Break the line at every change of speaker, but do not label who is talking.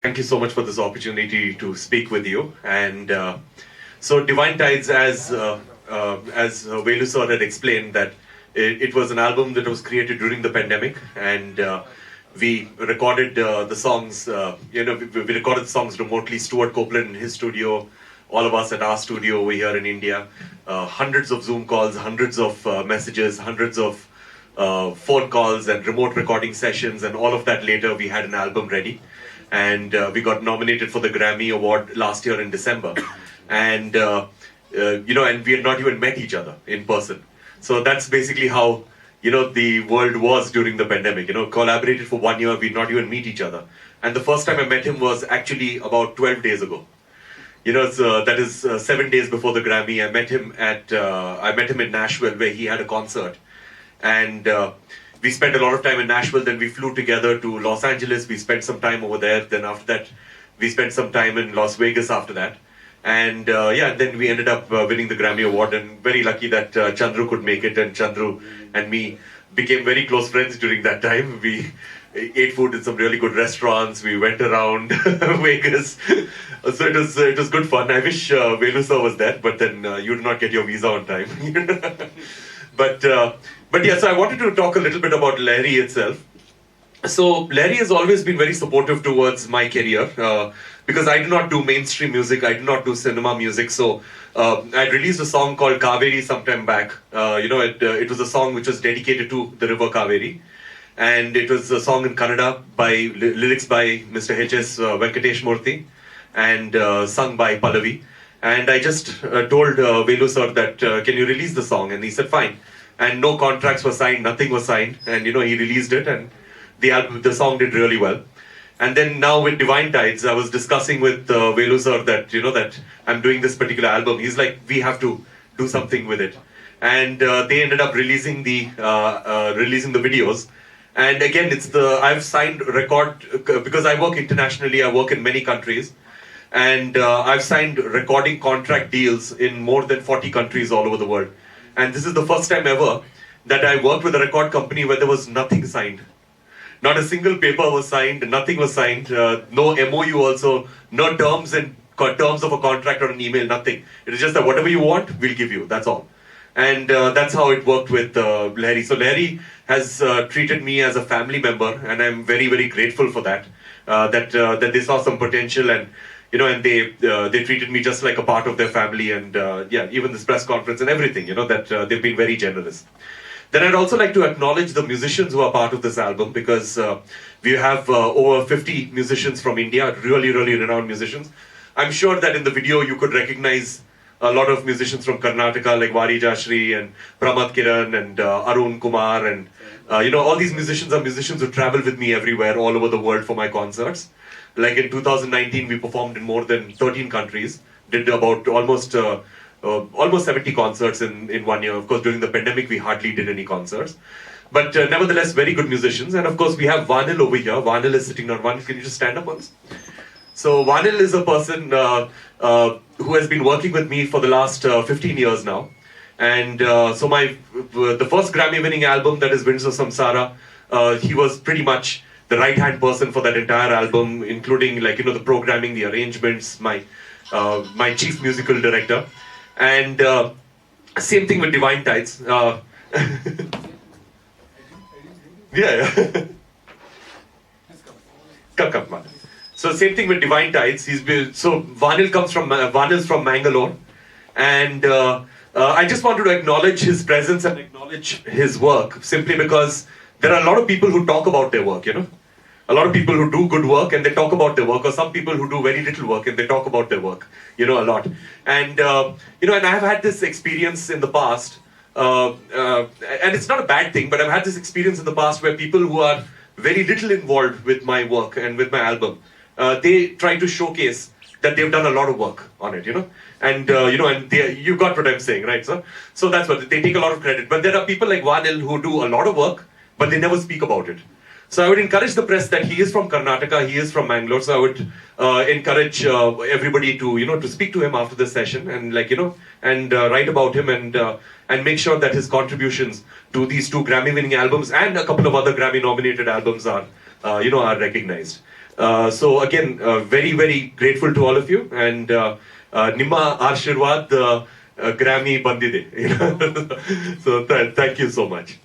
Thank you so much for this opportunity to speak with you. And so, Divine Tides, as Velu sir had explained, that it was an album that was created during the pandemic, and we recorded the songs. We recorded the songs remotely. Stuart Copeland in his studio, all of us at our studio over here in India. Hundreds of Zoom calls, hundreds of messages, hundreds of phone calls and remote recording sessions, and all of that later, we had an album ready. And we got nominated for the Grammy Award last year in December. And, and we had not even met each other in person. So that's basically how, the world was during the pandemic. Collaborated for 1 year, we not even meet each other. And the first time I met him was actually about 12 days ago. So that is 7 days before the Grammy. I met him in Nashville, where he had a concert. And we spent a lot of time in Nashville, then we flew together to Los Angeles, we spent some time over there, then after that, we spent some time in Las Vegas after that. And then we ended up winning the Grammy Award, and very lucky that Chandru could make it, and Chandru and me became very close friends during that time. We ate food in some really good restaurants, we went around Vegas, so it was good fun. I wish Velu sir was there, but then you did not get your visa on time. But yeah, so I wanted to talk a little bit about Lahari itself. So Lahari has always been very supportive towards my career because I do not do mainstream music, I do not do cinema music. So I released a song called Kaveri sometime back. It was a song which was dedicated to the river Kaveri. And it was a song in Kannada by lyrics by Mr. H.S. Venkatesh Murthy and sung by Pallavi. And I just told Velu sir that can you release the song? And he said fine. And no contracts were signed, nothing was signed, and he released it, and the song did really well. And then now with Divine Tides, I was discussing with Velu sir that I'm doing this particular album. He's like, we have to do something with it, and they ended up releasing the videos. And again, I've signed record because I work internationally. I work in many countries, and I've signed recording contract deals in more than 40 countries all over the world. And this is the first time ever that I worked with a record company where there was nothing signed. Not a single paper was signed, nothing was signed, no MOU also, no terms of a contract or an email, nothing. It is just that whatever you want, we'll give you, that's all. And that's how it worked with Lahari. So Lahari has treated me as a family member, and I'm very, very grateful for that. That they saw some potential, and and they treated me just like a part of their family, and even this press conference and everything, that they've been very generous. Then I'd also like to acknowledge the musicians who are part of this album, because we have over 50 musicians from India, really, really renowned musicians. I'm sure that in the video you could recognize a lot of musicians from Karnataka, like Vari Jashri and Pramad Kiran and Arun Kumar, and all these musicians are musicians who travel with me everywhere, all over the world for my concerts. Like in 2019, we performed in more than 13 countries, did about almost 70 concerts in 1 year. Of course, during the pandemic, we hardly did any concerts. But nevertheless, very good musicians. And of course, we have Vanil over here. Vanil is sitting down. Vanil, can you just stand up once? So Vanil is a person who has been working with me for the last 15 years now. And so the first Grammy-winning album, that is Winds of Samsara, he was pretty much the right-hand person for that entire album, including the programming, the arrangements, my chief musical director. And same thing with Divine Tides. Yeah. Come, man. So same thing with Divine Tides. Vanil's from Mangalore, and I just wanted to acknowledge his presence and acknowledge his work, simply because there are a lot of people who talk about their work, A lot of people who do good work and they talk about their work, or some people who do very little work and they talk about their work, a lot. And, and I've had this experience in the past, and it's not a bad thing, but I've had this experience in the past where people who are very little involved with my work and with my album, they try to showcase that they've done a lot of work on it, And, you got what I'm saying, right, sir? So that's what, they take a lot of credit. But there are people like Vanil who do a lot of work, but they never speak about it. So I would encourage the press that he is from Karnataka, he is from Mangalore. So I would encourage everybody to speak to him after this session and write about him and make sure that his contributions to these two Grammy-winning albums and a couple of other Grammy-nominated albums are recognized. So again, very, very grateful to all of you. And Nima Ashirwad Grammy bandide. So thank you so much.